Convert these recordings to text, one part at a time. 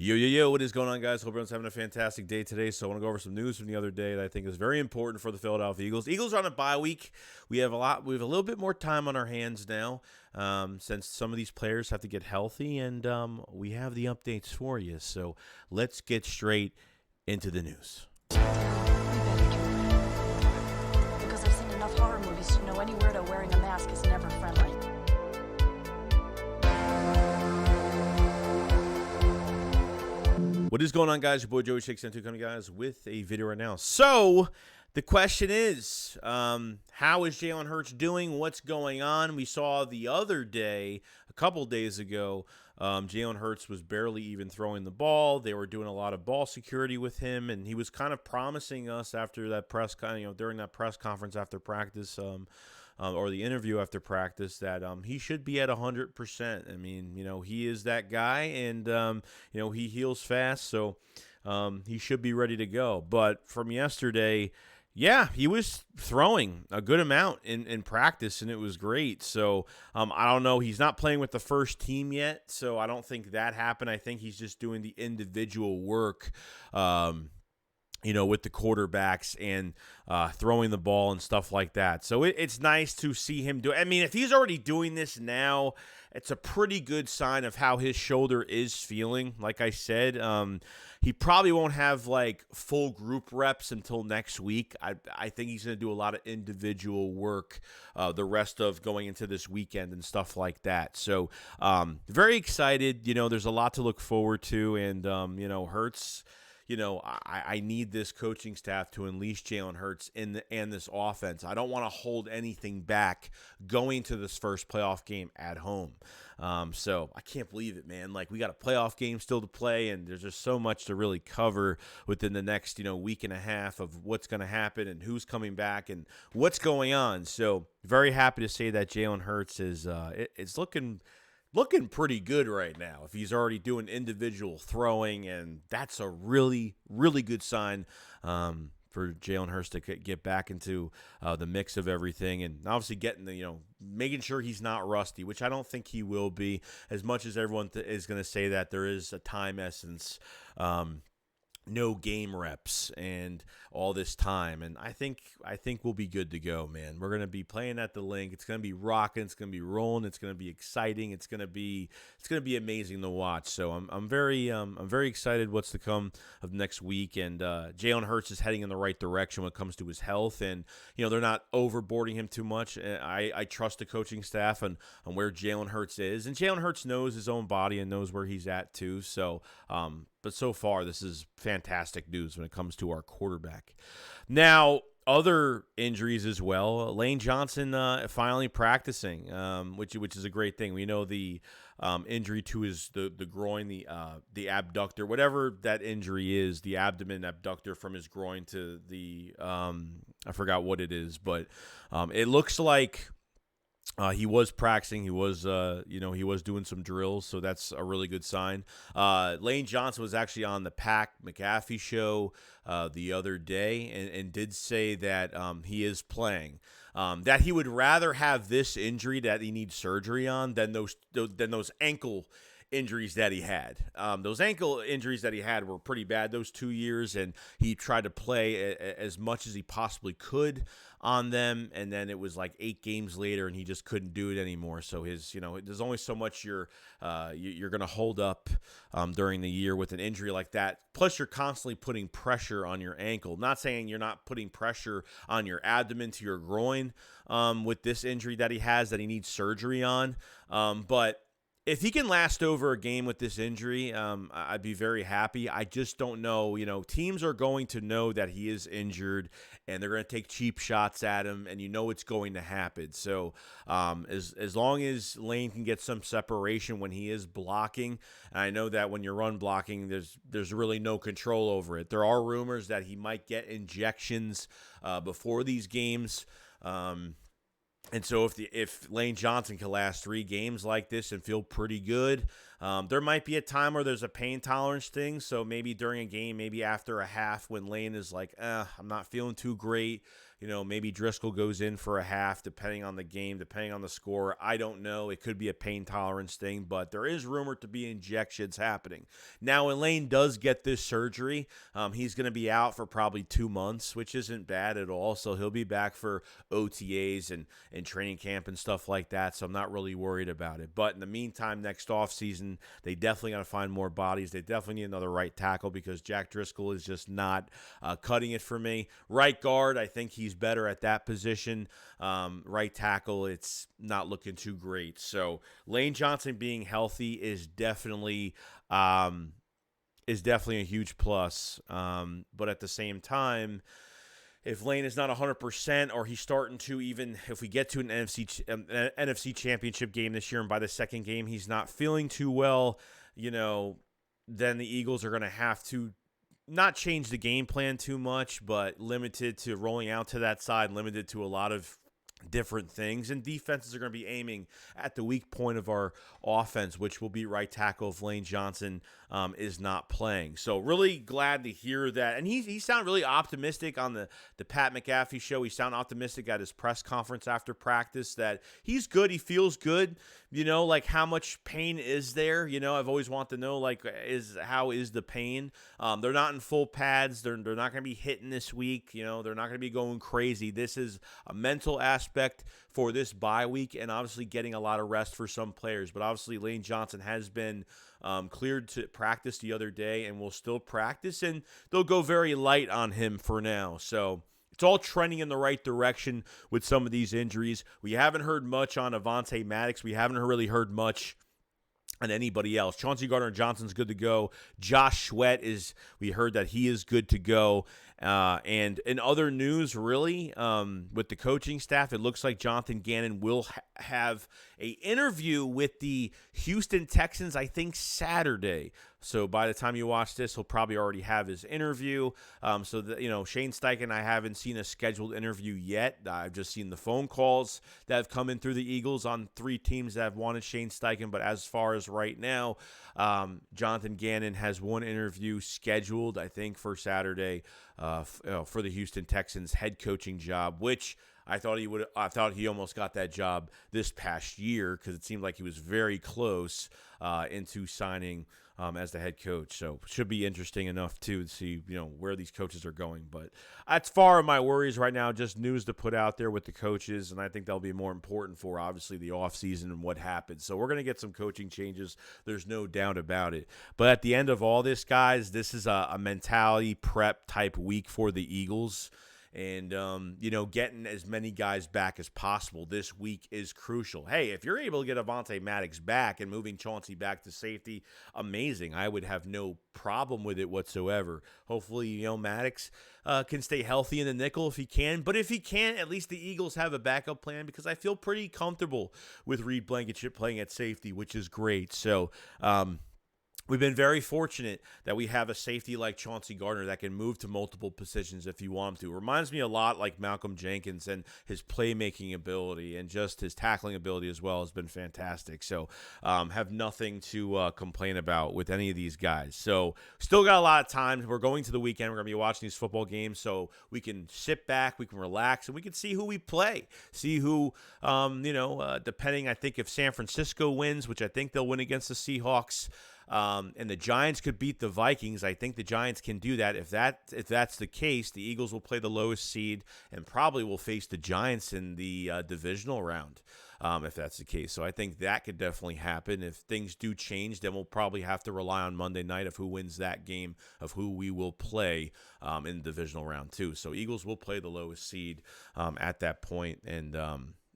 Yo, what is going on, guys? Hope everyone's having a fantastic day today. So I want to go over some news from the other day that I think is very important for the Philadelphia Eagles. Eagles are on a bye week. We have a little bit more time on our hands now, since some of these players have to get healthy, and we have the updates for you. So let's get straight into the news. Because I've seen enough horror movies to know any weirdo wearing a mask is never friendly. What is going on, guys? Your boy Joey SHAKESQUAD coming, guys, with a video right now. So the question is, how is Jalen Hurts doing? What's going on? We saw the other day, a couple days ago, Jalen Hurts was barely even throwing the ball. They were doing a lot of ball security with him, and he was kind of promising us after that during that press conference after practice, or the interview after practice, that he should be at 100%. I mean, he is that guy, and he heals fast, so he should be ready to go. But from yesterday, yeah, he was throwing a good amount in practice, and it was great. So I don't know. He's not playing with the first team yet, so I don't think that happened. I think he's just doing the individual work, with the quarterbacks and throwing the ball and stuff like that. So it's nice to see him do it. I mean, if he's already doing this now, it's a pretty good sign of how his shoulder is feeling. Like I said, he probably won't have like full group reps until next week. I think he's going to do a lot of individual work the rest of going into this weekend and stuff like that. So very excited. There's a lot to look forward to, and Hurts. I need this coaching staff to unleash Jalen Hurts and this offense. I don't want to hold anything back going to this first playoff game at home. So I can't believe it, man. Like, we got a playoff game still to play, and there's just so much to really cover within the next, week and a half of what's going to happen and who's coming back and what's going on. So very happy to say that Jalen Hurts is it's looking pretty good right now. If he's already doing individual throwing, and that's a really, really good sign for Jalen Hurts to get back into the mix of everything, and obviously getting making sure he's not rusty, which I don't think he will be, as much as everyone is going to say that there is a time essence. No game reps and all this time, and I think we'll be good to go, man. We're gonna be playing at the link. It's gonna be rocking. It's gonna be rolling. It's gonna be exciting. It's gonna be amazing to watch. So I'm very excited what's to come of next week. And Jalen Hurts is heading in the right direction when it comes to his health, and they're not overboarding him too much. I trust the coaching staff on where Jalen Hurts is, and Jalen Hurts knows his own body and knows where he's at too. So but so far, this is fantastic news when it comes to our quarterback. Now, other injuries as well. Lane Johnson finally practicing, which is a great thing. We know the injury to the groin, the abductor, whatever that injury is, the abdomen abductor from his groin to the I forgot what it is, but it looks like. He was practicing. He was, he was doing some drills, so that's a really good sign. Lane Johnson was actually on the Pat McAfee show the other day, and did say that he is playing. That he would rather have this injury that he needs surgery on than those ankle injuries that he had. Those ankle injuries that he had were pretty bad those 2 years, and he tried to play as much as he possibly could on them, and then it was like 8 games later, and he just couldn't do it anymore. So his, there's only so much you're going to hold up during the year with an injury like that. Plus, you're constantly putting pressure on your ankle. Not saying you're not putting pressure on your abdomen to your groin with this injury that he has that he needs surgery on, but if he can last over a game with this injury, I'd be very happy. I just don't know. Teams are going to know that he is injured, and they're going to take cheap shots at him, and it's going to happen. So as long as Lane can get some separation when he is blocking, and I know that when you're run blocking, there's really no control over it. There are rumors that he might get injections before these games. And so if Lane Johnson can last 3 games like this and feel pretty good, there might be a time where there's a pain tolerance thing. So maybe during a game, maybe after a half when Lane is like, I'm not feeling too great, maybe Driscoll goes in for a half, depending on the game, depending on the score. I don't know. It could be a pain tolerance thing, but there is rumored to be injections happening. Now, when Lane does get this surgery, he's going to be out for probably 2 months, which isn't bad at all. So he'll be back for OTAs and training camp and stuff like that. So I'm not really worried about it. But in the meantime, next offseason, they definitely got to find more bodies. They definitely need another right tackle because Jack Driscoll is just not cutting it for me. Right guard, I think he's better at that position. Right tackle, it's not looking too great. So Lane Johnson being healthy is definitely a huge plus. But at the same time, if Lane is not 100% or he's starting to, even if we get to an NFC championship game this year and by the second game he's not feeling too well, then the Eagles are going to have to not change the game plan too much, but limited to rolling out to that side, limited to a lot of different things. And defenses are going to be aiming at the weak point of our offense, which will be right tackle if Lane Johnson is not playing. So really glad to hear that. And he sounded really optimistic on the Pat McAfee show. He sounded optimistic at his press conference after practice that he's good. He feels good. Like how much pain is there? I've always wanted to know, like, how is the pain? They're not in full pads. They're not going to be hitting this week. They're not going to be going crazy. This is a mental aspect for this bye week and obviously getting a lot of rest for some players. But obviously Lane Johnson has been cleared to practice the other day and will still practice, and they'll go very light on him for now. So it's all trending in the right direction with some of these injuries. We haven't heard much on Avonte Maddox. We haven't really heard much on anybody else. Chauncey Gardner-Johnson's good to go. Josh Sweat we heard that he is good to go. And in other news, really, with the coaching staff, it looks like Jonathan Gannon will have an interview with the Houston Texans, I think, Saturday. So by the time you watch this, he'll probably already have his interview. Shane Steichen, I haven't seen a scheduled interview yet. I've just seen the phone calls that have come in through the Eagles on 3 teams that have wanted Shane Steichen. But as far as right now, Jonathan Gannon has one interview scheduled, I think, for Saturday for the Houston Texans head coaching job, which I thought he almost got that job this past year because it seemed like he was very close into signing as the head coach. So should be interesting enough too to see where these coaches are going. But that's far of my worries right now. Just news to put out there with the coaches, and I think that'll be more important for obviously the offseason and what happens. So we're gonna get some coaching changes. There's no doubt about it. But at the end of all this, guys, this is a mentality prep type week for the Eagles. And, getting as many guys back as possible this week is crucial. Hey, if you're able to get Avonte Maddox back and moving Chauncey back to safety, amazing. I would have no problem with it whatsoever. Hopefully, Maddox can stay healthy in the nickel if he can. But if he can't, at least the Eagles have a backup plan because I feel pretty comfortable with Reed Blankenship playing at safety, which is great. So, we've been very fortunate that we have a safety like Chauncey Gardner that can move to multiple positions if you want him to. It reminds me a lot like Malcolm Jenkins, and his playmaking ability and just his tackling ability as well has been fantastic. So have nothing to complain about with any of these guys. So still got a lot of time. We're going to the weekend. We're going to be watching these football games so we can sit back, we can relax, and we can see who we play. See who, depending, I think if San Francisco wins, which I think they'll win against the Seahawks, and the Giants could beat the Vikings. I think the Giants can do that. If that's the case, the Eagles will play the lowest seed and probably will face the Giants in the divisional round, if that's the case. So I think that could definitely happen. If things do change, then we'll probably have to rely on Monday night of who wins that game, of who we will play in the divisional round too. So Eagles will play the lowest seed at that point, and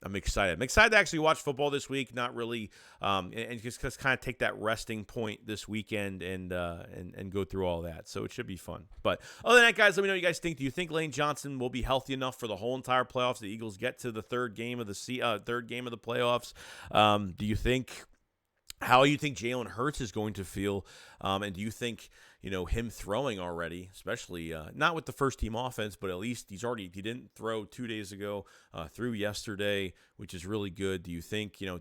I'm excited. I'm excited to actually watch football this week. Not really, and just kind of take that resting point this weekend and go through all that. So it should be fun. But other than that, guys, let me know what you guys think. Do you think Lane Johnson will be healthy enough for the whole entire playoffs? The Eagles get to the third game of the playoffs. Do you think? How you think Jalen Hurts is going to feel, and do you think him throwing already, especially not with the first team offense, but at least he didn't throw 2 days ago, threw yesterday, which is really good. Do you think he'll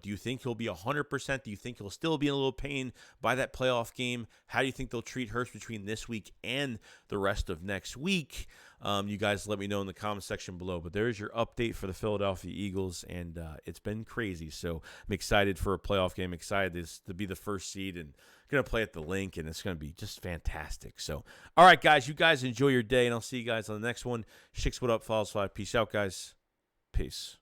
be 100%? Do you think he'll still be in a little pain by that playoff game? How do you think they'll treat Hurts between this week and the rest of next week? You guys let me know in the comment section below. But there's your update for the Philadelphia Eagles, and it's been crazy. So I'm excited for a playoff game. Excited to be the first seed and going to play at the Link, and it's going to be just fantastic. So, all right, guys, you guys enjoy your day, and I'll see you guys on the next one. SHAKESQUAD up, follows 5. Peace out, guys. Peace.